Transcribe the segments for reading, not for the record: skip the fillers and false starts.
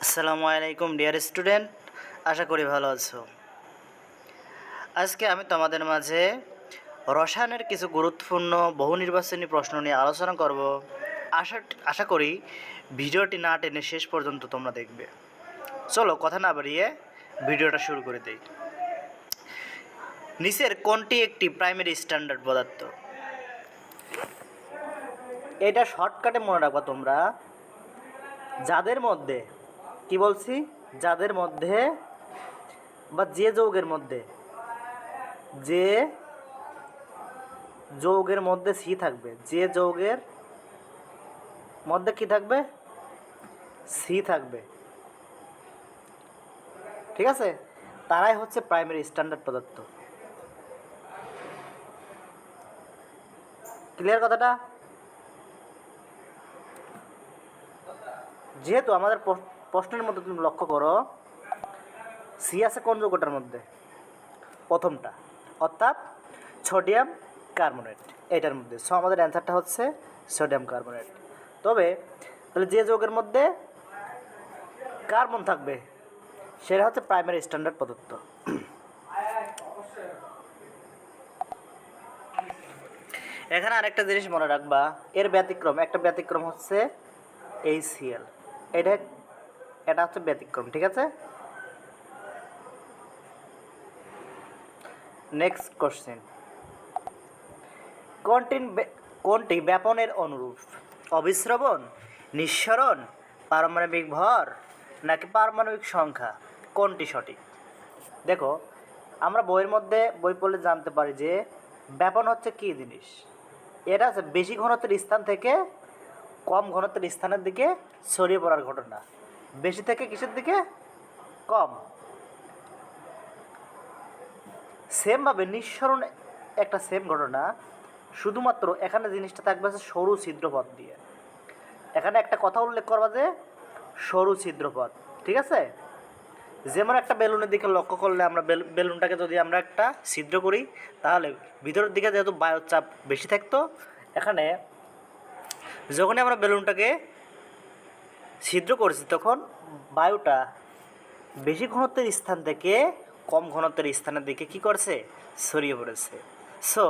আসসালামু আলাইকুম dear student, আশা করি ভালো আছো। আজকে আমি তোমাদের মাঝে রসায়নের কিছু গুরুত্বপূর্ণ বহু নির্বাচনী প্রশ্ন নিয়ে আলোচনা করব। আশা করি ভিডিওটি না টেনে শেষ পর্যন্ত তোমরা দেখবে। চলো কথা না বাড়িয়ে ভিডিওটা শুরু করে দেই। নিচের কোনটি একটি প্রাইমারি স্ট্যান্ডার্ড পদার্থ? এটা শর্টকাটে মনে রাখবা তোমরা, যাদের মধ্যে কি বলছি, যাদের মধ্যে বা যে যৌগের মধ্যে সি থাকবে, যে যৌগের মধ্যে কি থাকবে, সি থাকবে, ঠিক আছে, তারাই হচ্ছে প্রাইমারি স্ট্যান্ডার্ড পদার্থ। ক্লিয়ার কথাটা? যেহেতু আমাদের প্রশ্নের মধ্যে তুমি লক্ষ্য করো, সি আছে কোন যৌগটার মধ্যে? প্রথমটা, অর্থাৎ সোডিয়াম কার্বনেট, এটার মধ্যে। সো আমাদের অ্যান্সারটা হচ্ছে সোডিয়াম কার্বনেট। তবে তাহলে যে যৌগের মধ্যে কার্বন থাকবে সেটা হচ্ছে প্রাইমারি স্ট্যান্ডার্ড পদার্থ। এখানে আরেকটা জিনিস মনে রাখবা, এর ব্যতিক্রম, একটা ব্যতিক্রম হচ্ছে HCl, এটা হচ্ছে ব্যতিক্রম, ঠিক আছে। নেক্সট কোশ্চেন, কোনটি ব্যাপনের অনুরূপ? অবিশ্রবণ, নিঃসরণ, পারমাণবিক ভর নাকি পারমাণবিক সংখ্যা? কোনটি সঠিক? দেখো, আমরা বই পড়লে জানতে পারি যে ব্যাপন হচ্ছে কী জিনিস। এটা হচ্ছে বেশি ঘনত্বের স্থান থেকে কম ঘনত্বের স্থানের দিকে ছড়িয়ে পড়ার ঘটনা। বেশি থেকে কিসের দিকে? কম। সেমভাবে নিঃসরণ একটা সেম ঘটনা, শুধুমাত্র এখানে জিনিসটা থাকবে হচ্ছে সরু ছিদ্রপথ দিয়ে। এখানে একটা কথা উল্লেখ করবা যে সরু ছিদ্রপথ, ঠিক আছে। যেমন একটা বেলুনের দিকে লক্ষ্য করলে, আমরা বেলুনটাকে যদি আমরা একটা ছিদ্র করি, তাহলে ভিতরের দিকে যেহেতু বায়ুর চাপ বেশি থাকতো, এখানে যখনই আমরা বেলুনটাকে ছিদ্র করেছি তখন বায়ুটা বেশি ঘনত্বের স্থান থেকে কম ঘনত্বের স্থানের দিকে কি করছে? ছড়িয়ে পড়েছে। সো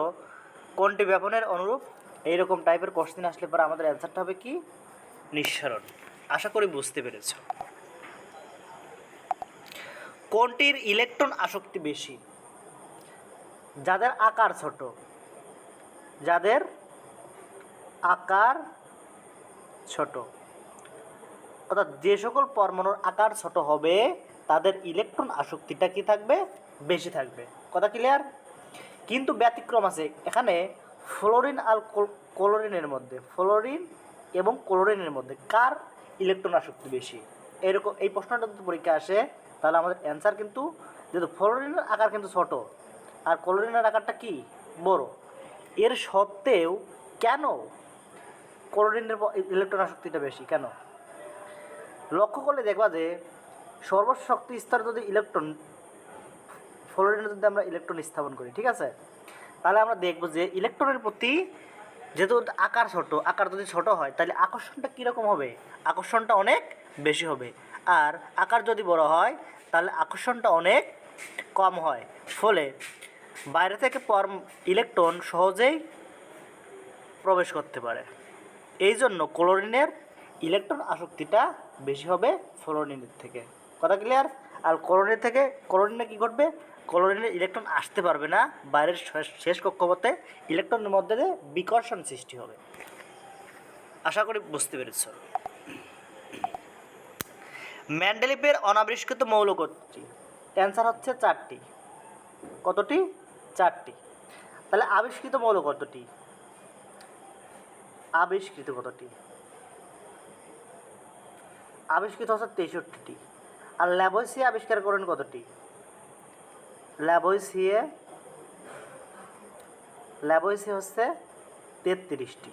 কোনটি ব্যাপনের অনুরূপ? এইরকম টাইপের কোশ্চেন আসলে পরে আমাদের অ্যান্সারটা হবে কি? নিঃসরণ। আশা করি বুঝতে পেরেছ। কোনটির ইলেকট্রন আসক্তি বেশি? যাদের আকার ছোট, যাদের আকার ছোট, অর্থাৎ যে সকল পরমাণুর আকার ছোট হবে তাদের ইলেকট্রন আসক্তিটা কি থাকবে? বেশি থাকবে। কথা ক্লিয়ার? কিন্তু ব্যতিক্রম আছে এখানে। ফ্লোরিন আর ক্লোরিনের মধ্যে, ফ্লোরিন এবং ক্লোরিনের মধ্যে কার ইলেকট্রন আসক্তি বেশি? এরকম এই প্রশ্নটা যদি পরীক্ষা আসে, তাহলে আমাদের অ্যান্সার কিন্তু, যেহেতু ফ্লোরিনের আকার কিন্তু ছোট আর ক্লোরিনের আকারটা কি? বড়, এর সত্ত্বেও কেন ক্লোরিনের ইলেকট্রন আসক্তিটা বেশি? কেন? লক্ষ্য করলে দেখবা যে সর্বশক্তি স্তরে যদি ইলেকট্রন, ফ্লোরিনে যদি আমরা ইলেকট্রন স্থাপন করি, ঠিক আছে, তাহলে আমরা দেখব যে ইলেকট্রনের প্রতি, যেহেতু আকার ছোট, আকার যদি ছোট হয় তাহলে আকর্ষণটা কীরকম হবে? আকর্ষণটা অনেক বেশি হবে। আর আকার যদি বড় হয় তাহলে আকর্ষণটা অনেক কম হয়। ফলে বাইরে থেকে ইলেকট্রন সহজেই প্রবেশ করতে পারে। এই জন্য ক্লোরিনের ইলেকট্রন আসক্তিটা বেশি হবে ফ্লোরিনের থেকে। কথা ক্লিয়ার? আর ক্লোরিনে কী ঘটবে? ক্লোরিনের ইলেকট্রন আসতে পারবে না, বাইরের শেষ কক্ষপথে ইলেকট্রনের মধ্যে দিয়ে বিকর্ষণ সৃষ্টি হবে। আশা করি বুঝতে পেরেছ। মেন্ডেলিভের অনাবিষ্কৃত মৌল কতটি? অ্যান্সার হচ্ছে 4টি। কতটি? 4টি। তাহলে আবিষ্কৃত মৌল কতটি? আবিষ্কৃত কতটি? আবিষ্কৃত হচ্ছে 63টি। আর ল্যাভয়েসিয়ে আবিষ্কার করেন কতটি? ল্যাভয়েসিয়ে হচ্ছে 33টি।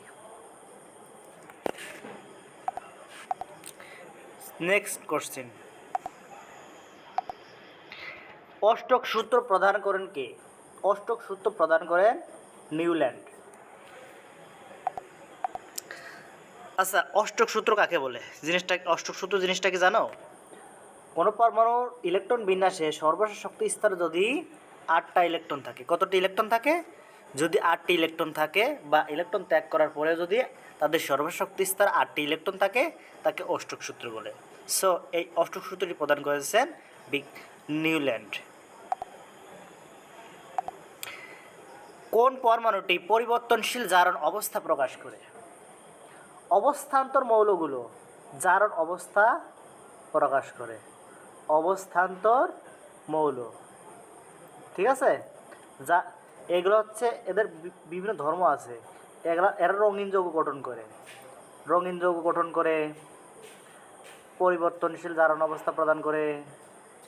নেক্সট কোশ্চেন, অষ্টক সূত্র প্রদান করেন কে? অষ্টক সূত্র প্রদান করেন নিউল্যান্ড। আচ্ছা, অষ্টক সূত্র কাকে বলে? অষ্টক সূত্র জিনিসটা কি জানো? কোনো পরমাণুর ইলেকট্রন বিন্যাসে সর্বশেষ শক্তি স্তরে যদি 8টা ইলেকট্রন থাকে, কতটি ইলেকট্রন থাকে? যদি 8টি ইলেকট্রন থাকে বা ইলেকট্রন ত্যাগ করার পরে যদি তাদের সর্বশেষ শক্তি স্তর 8টি ইলেকট্রন থাকে, তাকে অষ্টক সূত্র বলে। সো এই অষ্টক সূত্রটি প্রদান করেছেন নিউল্যান্ড। কোন পরমাণুটি পরিবর্তনশীল জারণ অবস্থা প্রকাশ করে? অবস্থান্তর মৌলগুলো জারণ অবস্থা প্রকাশ করে। অবস্থান্তর মৌল, ঠিক আছে? যা এগুলো হচ্ছে এদের বিভিন্ন ধর্ম আছে। এরা রঙিন যৌগ গঠন করে, রঙিন যৌগ গঠন করে, পরিবর্তনশীল জারণ অবস্থা প্রদান করে,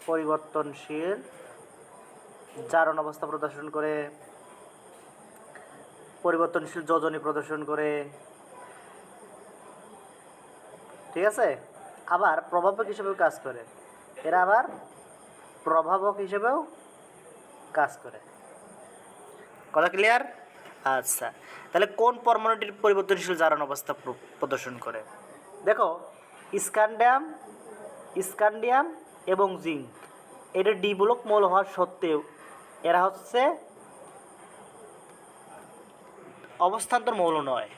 পরিবর্তনশীল জারণ অবস্থা প্রদর্শন করে, পরিবর্তনশীল যোজনী প্রদর্শন করে, ঠিক আছে? আবার প্রভাবক হিসেবেও কাজ করে। এরা আবার প্রভাবক হিসেবেও কাজ করে। কথা ক্লিয়ার? আচ্ছা, তাহলে কোন পরমাণুটির পরিবর্তনশীল জারণ অবস্থা প্রদর্শন করে? দেখো, স্ক্যান্ডিয়াম এবং জিঙ্ক এটা ডিমূলক মৌল হওয়ার সত্ত্বেও এরা হচ্ছে অবস্থান্তর মৌল নয়।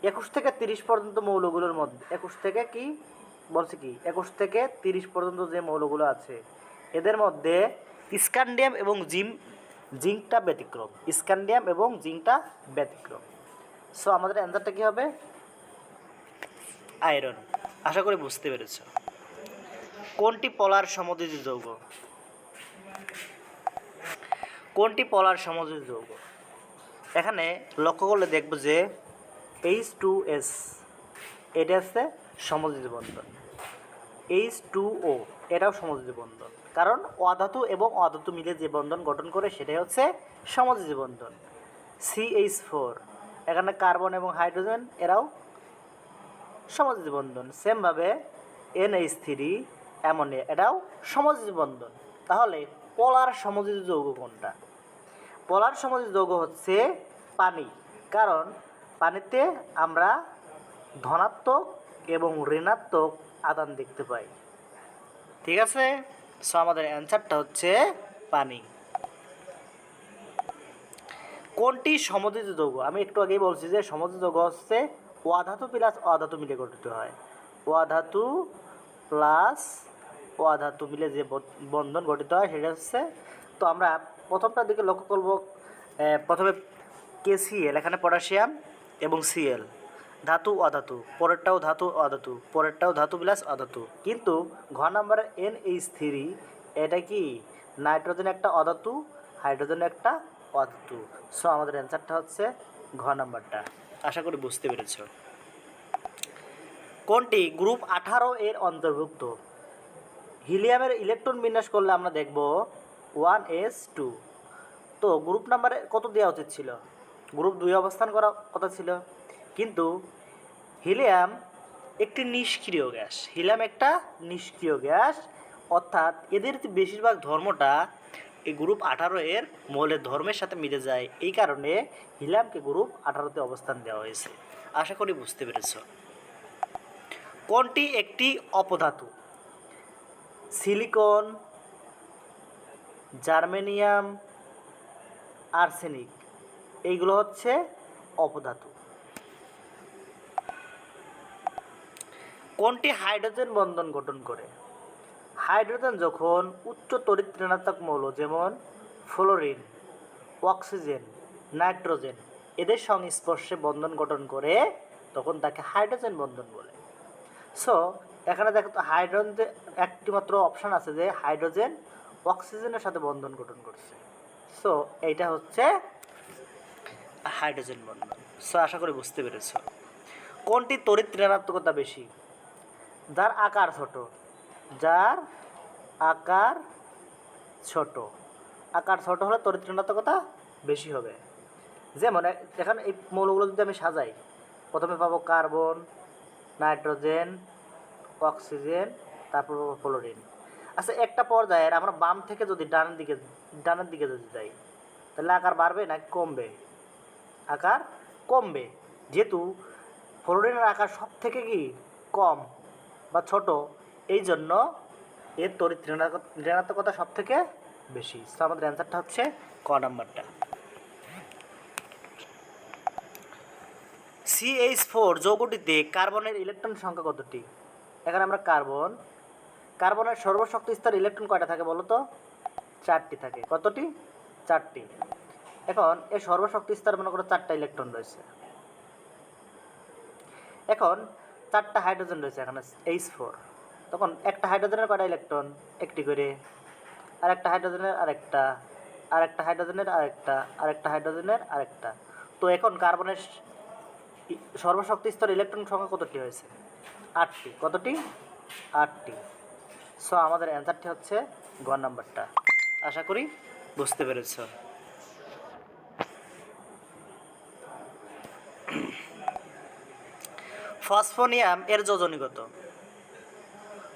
21 থেকে 30 পর্যন্ত মৌলগুলোর মধ্যে 21 থেকে 30 পর্যন্ত যে মৌলগুলো আছে এদের মধ্যে স্ক্যান্ডিয়াম এবং জিঙ্কটা ব্যতিক্রম। স্ক্যান্ডিয়াম এবং জিঙ্কটা ব্যতিক্রম। সো আমাদের অ্যান্সারটা কী হবে? আয়রন। আশা করি বুঝতে পেরেছ। কোনটি পলার সমযোজী যৌগ? কোনটি পলার সমযোজী যৌগ? এখানে লক্ষ্য করলে দেখব যে H2S এটা হচ্ছে সমযোজী বন্ধন। H2O এটাও সমযোজী বন্ধন, কারণ অধাতু এবং অধাতু মিলে যে বন্ধন গঠন করে সেটাই হচ্ছে সমযোজী বন্ধন। CH4 এখানে কার্বন এবং হাইড্রোজেন এরাও সমযোজী বন্ধন। সেমভাবে NH3 অ্যামোনিয়া এটাও সমযোজী বন্ধন। তাহলে পোলার সমযোজী যৌগ কোনটা? পোলার সমযোজী যৌগ হচ্ছে পানি, কারণ পানিতে আমরা ধনাত্মক এবং ঋণাত্মক আদান দেখতে পাই, ঠিক আছে? সো আমাদের অ্যান্সারটা হচ্ছে পানি। কোনটি সমযোজী যৌগ? আমি একটু আগেই বলছি যে সমযোজী যৌগ হচ্ছে অধাতু প্লাস অধাতু মিলে গঠিত হয়। অধাতু প্লাস অধাতু মিলে যে বন্ধন গঠিত হয় সেটা হচ্ছে, তো আমরা প্রথমটার দিকে লক্ষ্য করব। প্রথমে KCl, এখানে পটাশিয়াম এবং Cl, ধাতু অধাতু, পরেরটাও ধাতু অধাতু, পরেরটাও ধাতু প্লাস অধাতু। কিন্তু ঘ নাম্বারে NH3 এটা কি নাইট্রোজেন একটা অধাতু, হাইড্রোজেন একটা অধাতু। সো আমাদের অ্যান্সারটা হচ্ছে ঘ নাম্বারটা। আশা করি বুঝতে পেরেছ। কোনটি গ্রুপ 18 এর অন্তর্ভুক্ত? হিলিয়ামের ইলেকট্রন বিন্যাস করলে আমরা দেখব 1s2। তো গ্রুপ নাম্বারে কত দেওয়া উচিত ছিল? গ্রুপ 2 অবস্থান করা কথা ছিল, কিন্তু হিলিয়াম একটি নিষ্ক্রিয় গ্যাস। হিলিয়াম একটা নিষ্ক্রিয় গ্যাস, অর্থাৎ এদের বেশিরভাগ ধর্মটা এই গ্রুপ 18 এর মৌলের ধর্মের সাথে মিলে যায়। এই কারণে হিলিয়ামকে গ্রুপ 18তে অবস্থান দেওয়া হয়েছে। আশা করি বুঝতে পেরেছ। কোনটি একটি অপধাতু? সিলিকন, জার্মেনিয়াম, আর্সেনিক এইগুলো হচ্ছে অপধাতু। কোনটি হাইড্রোজেন বন্ধন গঠন করে? হাইড্রোজেন যখন উচ্চ তড়িৎ ঋণাত্মক মৌল যেমন ফ্লোরিন, অক্সিজেন, নাইট্রোজেন এদের সংস্পর্শে বন্ধন গঠন করে তখন তাকে হাইড্রোজেন বন্ধন বলে। সো এখানে দেখো তো হাইড্রোজেন একটি মাত্র অপশান আছে যে হাইড্রোজেন অক্সিজেনের সাথে বন্ধন গঠন করছে। সো এইটা হচ্ছে হাইড্রোজেন বন্ধন। সো আশা করি বুঝতে পেরেছ। কোনটি তড়িৎ ঋণাত্মকতা বেশি? যার আকার ছোট। যার আকার ছোট, আকার ছোট হলে তড়িৎ ঋণাত্মকতা বেশি হবে। যেমন এখানে এই মৌলগুলো যদি আমি সাজাই, প্রথমে পাবো কার্বন, নাইট্রোজেন, অক্সিজেন, তারপর পাবো ফ্লোরিন। আচ্ছা, একটা পর্যায়ের আমরা বাম থেকে যদি ডানের দিকে যদি যাই, তাহলে আকার বাড়বে না কমবে? আকার কমবে, যেহেতু ফ্লোরিনের আকার সব থেকে কি কম বা ছোট, এই জন্য এর তড়িৎ ঋণাত্মকতা সব থেকে বেশি। তো আমাদের অ্যান্সারটা হচ্ছে ক নাম্বারটা। CH4 যৌগটিতে কার্বনের ইলেকট্রন সংখ্যা কতটি? এখানে আমরা কার্বনের সর্বশক্তি স্তর ইলেকট্রন কয়টা থাকে বলো তো? 4টি থাকে। কতটি? 4টি। এখন এই সর্বশক্তি স্তর মনে করো 4টা ইলেকট্রন রয়েছে। এখন 4টা হাইড্রোজেন রয়েছে এখানে H4। তখন একটা হাইড্রোজেনের কয়টা ইলেকট্রন? একটি করে। আর একটা হাইড্রোজেনের আরেকটা, আর একটা হাইড্রোজেনের আরেকটা, আর একটা হাইড্রোজেনের আরেকটা। তো এখন কার্বনের সর্বশক্তি স্তর ইলেকট্রন সংখ্যা কতটি হয়েছে? 8টি। কতটি? 8টি। সো আমাদের অ্যান্সারটি হচ্ছে গ নাম্বারটা। আশা করি বুঝতে পেরেছ। ফসফোনিয়াম এর যোজনী কত?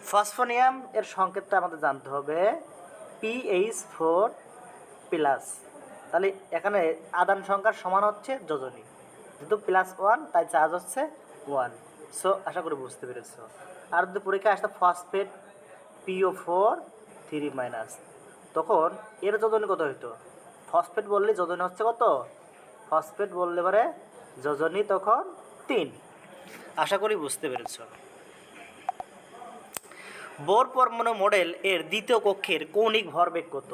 ফসফোনিয়াম এর সংকেতটা আমাদের জানতে হবে PH4+। তাহলে এখানে আদান সংখ্যার সমান হচ্ছে যোজনী, যেহেতু +1 তাই চার্জ হচ্ছে 1। সো আশা করি বুঝতে পেরেছ। আর যদি পরীক্ষায় আসতে ফসফেট PO4 3-, তখন এর যোজনী কত হইতো? ফসফেট বললে যোজনী হচ্ছে কত? ফসফেট বললে পরে যোজনী তখন 3। আশা করি বুঝতে পেরেছ। বোর পরমাণু মডেল এর দ্বিতীয় কক্ষের কৌণিক ভরবেগ কত?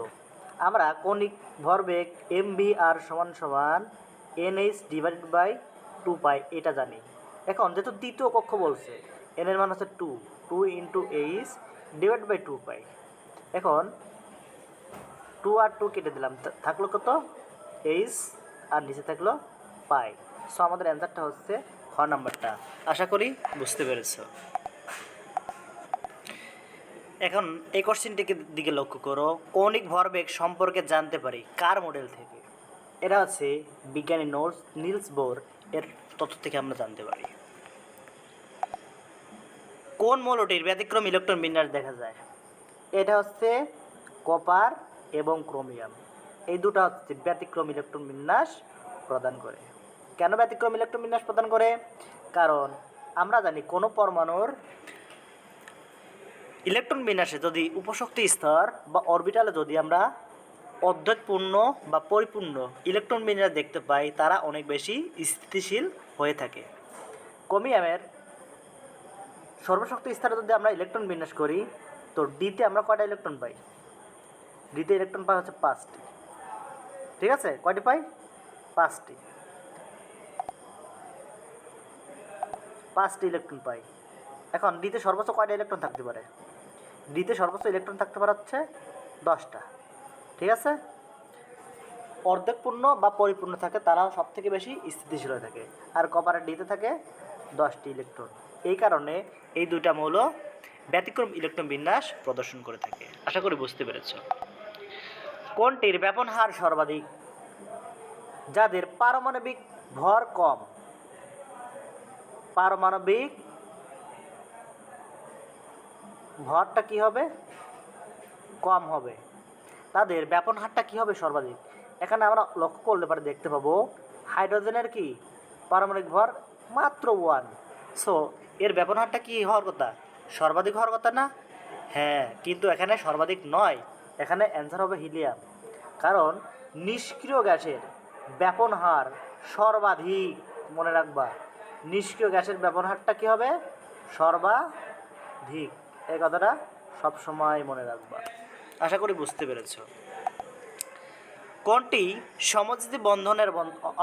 আমরা কৌণিক ভরবেগ mvr = NH/2π এটা জানি। এখন যেহেতু দ্বিতীয় কক্ষ বলছে, n এর মান হচ্ছে 2 × H/2π। এখন 2 আর 2 কেটে দিলাম, থাকলো কত? H, আর নিচে থাকলো পাই। সো আমাদের অ্যান্সারটা হচ্ছে খ নাম্বারটা। আশা করি বুঝতে পেরেছ। এখন এই কোশ্চেনটিকে দিকে লক্ষ্য করো। কৌণিক ভরবেগ সম্পর্কে জানতে পারি কার মডেল থেকে? এটা হচ্ছে বিজ্ঞানী নিলস বোর এর তথ্য থেকে আমরা জানতে পারি। কোন মৌলটির ব্যতিক্রম ইলেকট্রন বিন্যাস দেখা যায়? এটা হচ্ছে কপার এবং ক্রোমিয়াম। এই দুটো হচ্ছে ব্যতিক্রম ইলেকট্রন বিন্যাস প্রদান করে। কেন ব্যতিক্রম ইলেকট্রন বিন্যাস প্রদান করে? কারণ আমরা জানি কোনো পরমাণুর ইলেকট্রন বিন্যাসে যদি উপশক্তি স্তর বা অরবিটালে যদি আমরা অদ্বৈতপূর্ণ বা পরিপূর্ণ ইলেকট্রন বিন্যাস দেখতে পাই, তারা অনেক বেশি স্থিতিশীল হয়ে থাকে। ক্রোমিয়ামের সর্বশক্তি স্তরে যদি আমরা ইলেকট্রন বিন্যাস করি, তো ডিতে আমরা কয়টা ইলেকট্রন পাই? ডিতে ইলেকট্রন পাই হচ্ছে 5টি। ঠিক আছে, কয়টি পাই? 5টি। 5টি ইলেকট্রন পাই। এখন ডিতে সর্বোচ্চ কয়টা ইলেকট্রন থাকতে পারে? ডিতে সর্বোচ্চ ইলেকট্রন থাকতে পারে হচ্ছে 10টা। ঠিক আছে, অর্ধেকপূর্ণ বা পরিপূর্ণ থাকে তারাও সব থেকে বেশি স্থিতিশীল হয়ে থাকে। আর কপারের ডিতে থাকে 10টি ইলেকট্রন। এই কারণে এই দুইটা মৌল ব্যতিক্রম ইলেকট্রন বিন্যাস প্রদর্শন করে থাকে। আশা করি বুঝতে পেরেছ। কোনটির ব্যাপন হার সর্বাধিক? যাদের পারমাণবিক ভর কম, পারমাণবিক ভরটা কি হবে? কম হবে। তাদের ব্যাপন হারটা কি হবে? সর্বাধিক। এখানে আমরা লক্ষ্য করলে পারে দেখতে পাবো হাইড্রোজেনের কি পারমাণবিক ভর মাত্র 1। সো এর ব্যাপন হারটা কি হওয়ার কথা? সর্বাধিক হওয়ার কথা না? হ্যাঁ, কিন্তু এখানে সর্বাধিক নয়, এখানে অ্যান্সার হবে হিলিয়াম। কারণ নিষ্ক্রিয় গ্যাসের ব্যাপন হার সর্বাধিক। মনে রাখবা, নিষ্ক্রিয় গ্যাসের ব্যাপন হারটা কী হবে? সর্বাধিক। এই কথাটা সবসময় মনে রাখবা। আশা করি বুঝতে পেরেছ। কোনটি সমযোজী বন্ধনের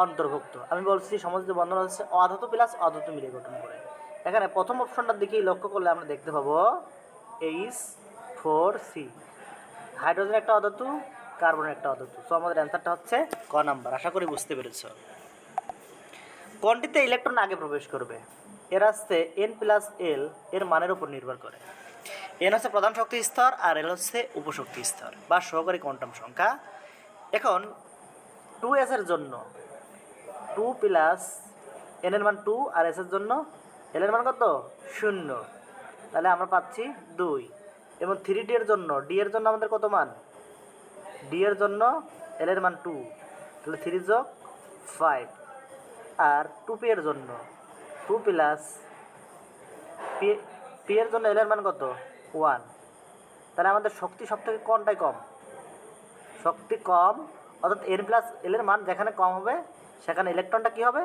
অন্তর্ভুক্ত? আমি বলছি সমযোজী বন্ধন হচ্ছে অধাতু প্লাস অধাতু মিলে গঠন করে। এখানে প্রথম অপশনটার দিকেই লক্ষ্য করলে আমরা দেখতে পাবো H4C, হাইড্রোজেন একটা অধাতু, কার্বনের একটা অধাতু। সো আমাদের অ্যান্সারটা হচ্ছে ক নাম্বার। আশা করি বুঝতে পেরেছ। কোনটিতে ইলেকট্রন আগে প্রবেশ করবে? এর হচ্ছে N+L এর মানের উপর নির্ভর করে। N হচ্ছে প্রধান শক্তি স্তর আর L হচ্ছে উপশক্তি স্তর বা সহকারী কোয়ান্টাম সংখ্যা। এখন 2s এর জন্য 2+, n এর মান 2 আর s এর জন্য l এর মান কত? 0। তাহলে আমরা পাচ্ছি 2। এবং 3d এর জন্য d এর জন্য আমাদের কত মান? d এর জন্য l এর মান 2, তাহলে 3 যোগ 5। আর 2p এর জন্য 2+, p এর জন্য l এর মান কত? 1, তাহলে আমাদের শক্তি সব থেকে কোনটাই কম? শক্তি কম, অর্থাৎ n+l এর মান যেখানে কম হবে সেখানে ইলেকট্রনটা কী হবে?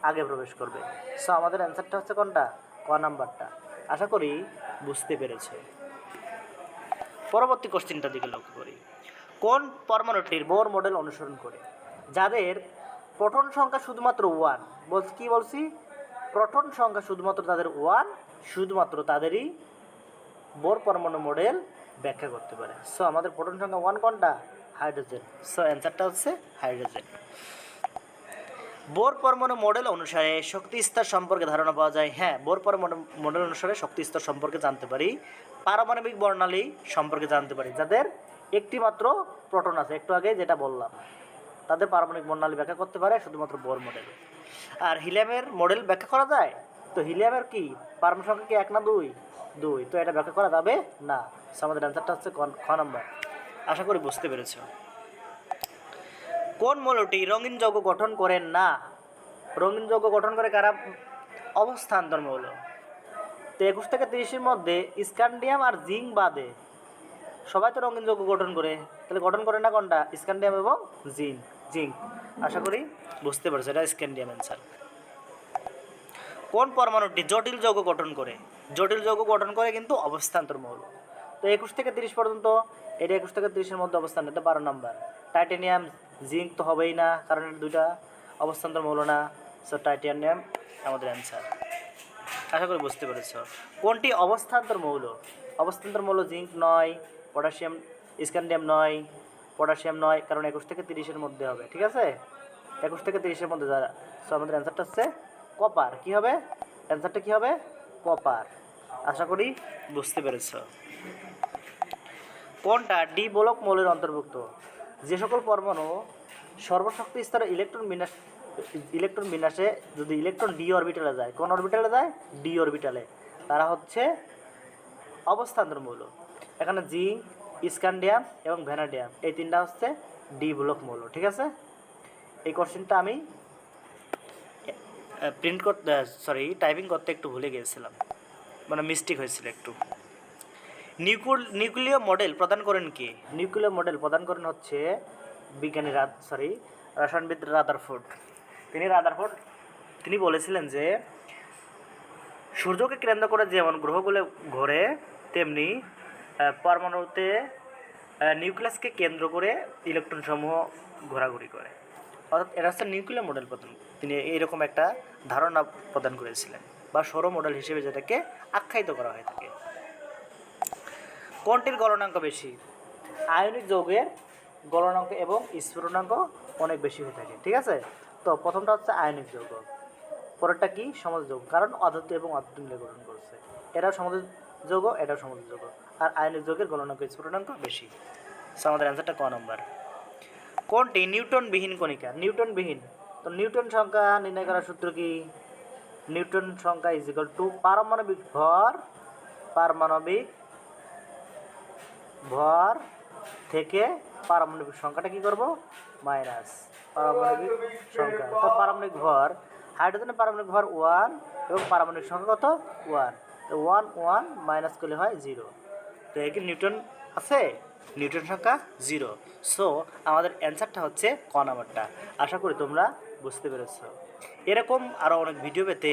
আগে প্রবেশ করবে। সো আমাদের অ্যান্সারটা হচ্ছে কোনটা? ক নাম্বারটা। আশা করি বুঝতে পেরেছে। পরবর্তী কোশ্চেনটার দিকে লক্ষ্য করি। কোন পরমাণুটির বোর মডেল অনুসরণ করে? যাদের প্রোটন সংখ্যা শুধুমাত্র 1, কি বলছি? প্রোটন সংখ্যা শুধুমাত্র তাদের 1, শুধুমাত্র তাদেরই বোর পরমাণু মডেল ব্যাখ্যা করতে পারে। সো আমাদের প্রোটন সংখ্যা 1 কোনটা? হাইড্রোজেন। সো অ্যান্সারটা হচ্ছে হাইড্রোজেন। বোর পরমাণু মডেল অনুসারে শক্তি স্তর সম্পর্কে ধারণা পাওয়া যায়। হ্যাঁ, বোর পরমাণু মডেল অনুসারে শক্তি স্তর সম্পর্কে জানতে পারি, পারমাণবিক বর্ণালী সম্পর্কে জানতে পারি। যাদের একটি মাত্র প্রোটন আছে, একটু আগে যেটা বললাম, তাদের পারমাণবিক বর্ণালী ব্যাখ্যা করতে পারে শুধুমাত্র বোর মডেল। আর হিলিয়ামের মডেল ব্যাখ্যা করা যায়? তো হিলিয়ামের কি পারমাণবিক সংখ্যা কি 1 না 2? 2, তো এটা ব্যাখ্যা করা যাবে না। সো আমাদের অ্যান্সারটা হচ্ছে খ নাম্বার। আশা করি বুঝতে পেরেছ। কোন মৌলটি রঙিন যৌগ গঠন করে না? রঙিন যৌগ গঠন করে কারা? অবস্থান্তর মৌল। তো 21 থেকে 30-এর মধ্যে স্ক্যান্ডিয়াম আর জিঙ্ক বাদে সবাই তো রঙিন যৌগ গঠন করে, তাহলে গঠন করে না কোনটা? স্ক্যান্ডিয়াম এবং জিঙ্ক। আশা করি বুঝতে পারছো, এটা স্ক্যান্ডিয়াম অ্যান্সার। কোন পরমাণুটি জটিল যৌগ গঠন করে? জটিল যৌগ গঠন করে কিন্তু অবস্থান্তর মৌল। তো 21 থেকে 30 পর্যন্ত, এটা 21 থেকে 30-এর মধ্যে অবস্থান, এটা 12 নাম্বার। টাইটানিয়াম জিঙ্ক তো হবেই না, কারণ এটা দুইটা অবস্থান্তর মৌল না। সো টাইটানিয়াম আমাদের অ্যান্সার। আশা করি বুঝতে পেরেছ। কোনটি অবস্থান্তর মৌল? অবস্থান্তর মৌল জিঙ্ক নয়, পটাশিয়াম, স্ক্যান্ডিয়াম নয়, পটাশিয়াম নয়, কারণ 21 থেকে 30-এর মধ্যে হবে। ঠিক আছে, 21 থেকে 30-এর মধ্যে যারা। সো আমাদের অ্যান্সারটা হচ্ছে কপার। কী হবে অ্যান্সারটা? কী হবে? কপার। আশা করি বুঝতে পেরেছ। কোনটা ডি বলক মৌলের অন্তর্ভুক্ত? যে সকল পরমাণু সর্বশক্তি স্তরে ইলেকট্রন বিন্যাসে যদি ইলেকট্রন ডি অরবিটালে যায়, কোন অরবিটালে যায়? ডি অরবিটালে, তারা হচ্ছে অবস্থান্তর মৌল। এখানে জিঙ্ক, স্ক্যান্ডিয়াম এবং ভ্যানাডিয়াম, এই তিনটা হচ্ছে ডি ব্লক মৌল। ঠিক আছে, এই কোশ্চেনটা আমি টাইপিং করতে একটু ভুলে গিয়েছিলাম, মানে মিস্টেক হয়েছিল একটু। নিউক্লিয় মডেল প্রদান করেন কে? নিউক্লিয় মডেল প্রদান করেন হচ্ছে বিজ্ঞানী রসায়নবিদ রাদারফোর্ড। তিনি বলেছিলেন যে সূর্যকে কেন্দ্র করে যেমন গ্রহগুলো ঘোরে, তেমনি পরমাণুতে নিউক্লিয়াসকে কেন্দ্র করে ইলেকট্রন সমূহ ঘোরাঘুরি করে। অর্থাৎ এটা হচ্ছে নিউক্লিয় মডেল প্রদান। তিনি এইরকম একটা ধারণা প্রদান করেছিলেন, বা সৌর মডেল হিসেবে যেটাকে আখ্যায়িত করা হয়ে থাকে। কোনটির গলনাঙ্ক বেশি? আয়নিক যৌগের গলনাঙ্ক এবং স্ফুটনাঙ্ক অনেক বেশি হয়ে থাকে। ঠিক আছে, তো প্রথমটা হচ্ছে আয়নিক যৌগ, পরেরটা কি? সমযোজী যৌগ, কারণ অধাতু এবং অধাতু মিলে গঠন করছে। এটাও সমযোজী যৌগ, এটাও সমযোজী যৌগ, আর আয়নিক যৌগের গলনাঙ্ক স্ফুটনাঙ্ক বেশি। সো আমাদের অ্যান্সারটা ক নম্বর। কোনটি নিউটনবিহীন কণিকা? নিউটনবিহীন, তো নিউটন সংখ্যা নির্ণয় করার সূত্র কি? নিউটন সংখ্যা ইজ ইকুয়াল টু পারমাণবিক ভর থেকে পারমাণবিক সংখ্যাটা কি করব? মাইনাস পারমাণবিক সংখ্যা। তো পারমাণবিক ভর, হাইড্রোজেনের পারমাণবিক ভর 1 এবং পারমাণবিক সংখ্যা কত? 1। তো 1 মাইনাস করলে হয় 0। তো এখানে নিউটন আছে, নিউটন সংখ্যা 0। সো আমাদের অ্যান্সারটা হচ্ছে ক নাম্বারটা। আশা করি তোমরা বুঝতে পেরেছ। এরকম আরও অনেক ভিডিও পেতে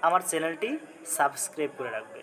আমার চ্যানেলটি সাবস্ক্রাইব করে রাখবে।